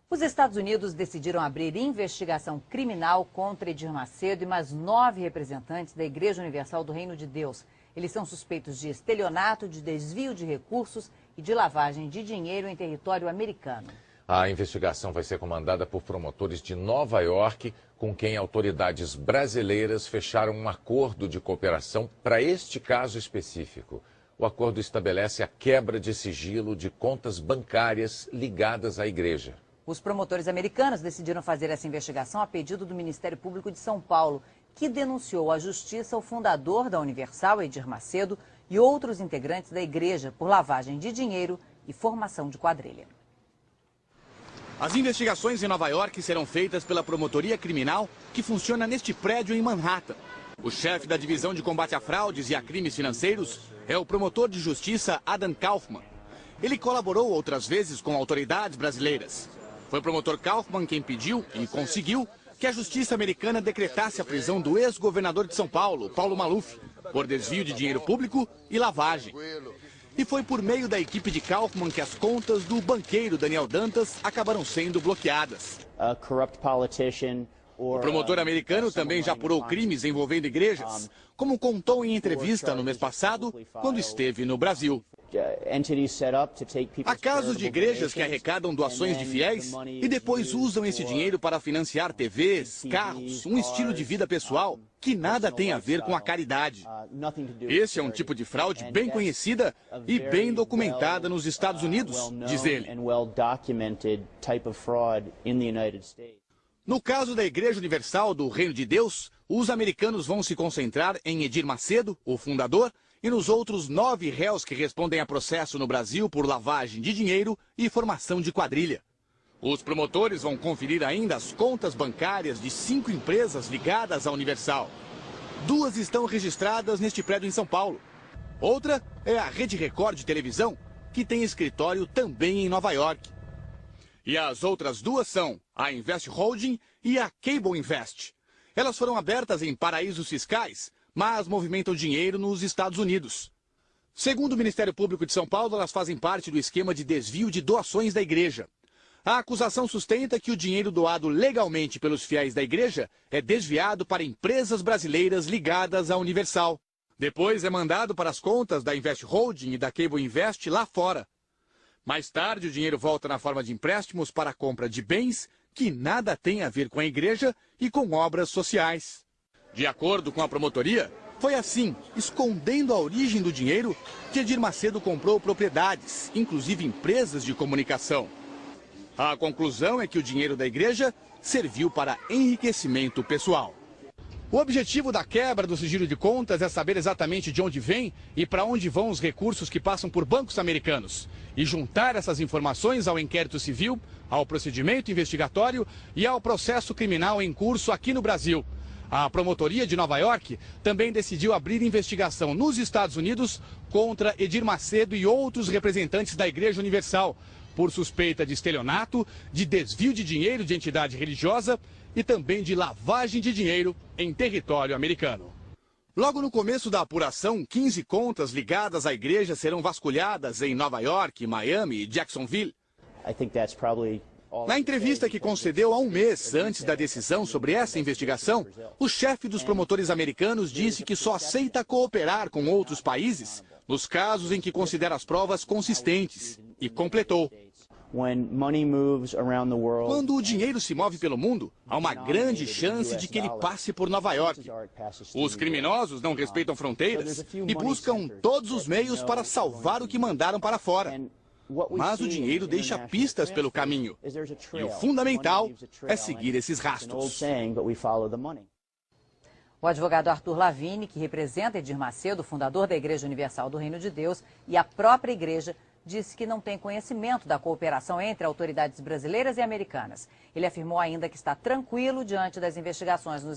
Os Estados Unidos decidiram abrir investigação criminal contra Edir Macedo e mais 9 representantes da Igreja Universal do Reino de Deus. Eles são suspeitos de estelionato, de desvio de recursos e de lavagem de dinheiro em território americano. A investigação vai ser comandada por promotores de Nova York, com quem autoridades brasileiras fecharam um acordo de cooperação para este caso específico. O acordo estabelece a quebra de sigilo de contas bancárias ligadas à igreja. Os promotores americanos decidiram fazer essa investigação a pedido do Ministério Público de São Paulo, que denunciou à Justiça o fundador da Universal, Edir Macedo, e outros integrantes da igreja por lavagem de dinheiro e formação de quadrilha. As investigações em Nova York serão feitas pela promotoria criminal que funciona neste prédio em Manhattan. O chefe da divisão de combate a fraudes e a crimes financeiros é o promotor de justiça Adam Kaufman. Ele colaborou outras vezes com autoridades brasileiras. Foi o promotor Kaufman quem pediu e conseguiu que a justiça americana decretasse a prisão do ex-governador de São Paulo, Paulo Maluf, por desvio de dinheiro público e lavagem. E foi por meio da equipe de Kaufman que as contas do banqueiro Daniel Dantas acabaram sendo bloqueadas. O promotor americano também já apurou crimes envolvendo igrejas, como contou em entrevista no mês passado, quando esteve no Brasil. Há casos de igrejas que arrecadam doações de fiéis e depois usam esse dinheiro para financiar TVs, carros, um estilo de vida pessoal que nada tem a ver com a caridade. Esse é um tipo de fraude bem conhecida e bem documentada nos Estados Unidos, diz ele. No caso da Igreja Universal do Reino de Deus, os americanos vão se concentrar em Edir Macedo, o fundador, e nos outros 9 réus que respondem a processo no Brasil por lavagem de dinheiro e formação de quadrilha. Os promotores vão conferir ainda as contas bancárias de 5 empresas ligadas à Universal. 2 estão registradas neste prédio em São Paulo. Outra é a Rede Record de televisão, que tem escritório também em Nova York. E as outras 2 são a Invest Holding e a Cable Invest. Elas foram abertas em paraísos fiscais, mas movimentam dinheiro nos Estados Unidos. Segundo o Ministério Público de São Paulo, elas fazem parte do esquema de desvio de doações da igreja. A acusação sustenta que o dinheiro doado legalmente pelos fiéis da igreja é desviado para empresas brasileiras ligadas à Universal. Depois é mandado para as contas da Invest Holding e da Cable Invest lá fora. Mais tarde, o dinheiro volta na forma de empréstimos para a compra de bens que nada tem a ver com a igreja e com obras sociais. De acordo com a promotoria, foi assim, escondendo a origem do dinheiro, que Edir Macedo comprou propriedades, inclusive empresas de comunicação. A conclusão é que o dinheiro da igreja serviu para enriquecimento pessoal. O objetivo da quebra do sigilo de contas é saber exatamente de onde vem e para onde vão os recursos que passam por bancos americanos e juntar essas informações ao inquérito civil, ao procedimento investigatório e ao processo criminal em curso aqui no Brasil. A promotoria de Nova York também decidiu abrir investigação nos Estados Unidos contra Edir Macedo e outros representantes da Igreja Universal, por suspeita de estelionato, de desvio de dinheiro de entidade religiosa e também de lavagem de dinheiro em território americano. Logo no começo da apuração, 15 contas ligadas à igreja serão vasculhadas em Nova York, Miami e Jacksonville. Na entrevista que concedeu há um mês antes da decisão sobre essa investigação, o chefe dos promotores americanos disse que só aceita cooperar com outros países nos casos em que considera as provas consistentes, e completou: quando o dinheiro se move pelo mundo, há uma grande chance de que ele passe por Nova York. Os criminosos não respeitam fronteiras e buscam todos os meios para salvar o que mandaram para fora. Mas o dinheiro deixa pistas pelo caminho. E o fundamental é seguir esses rastros. O advogado Arthur Lavini, que representa Edir Macedo, fundador da Igreja Universal do Reino de Deus, e a própria igreja, disse que não tem conhecimento da cooperação entre autoridades brasileiras e americanas. Ele afirmou ainda que está tranquilo diante das investigações nos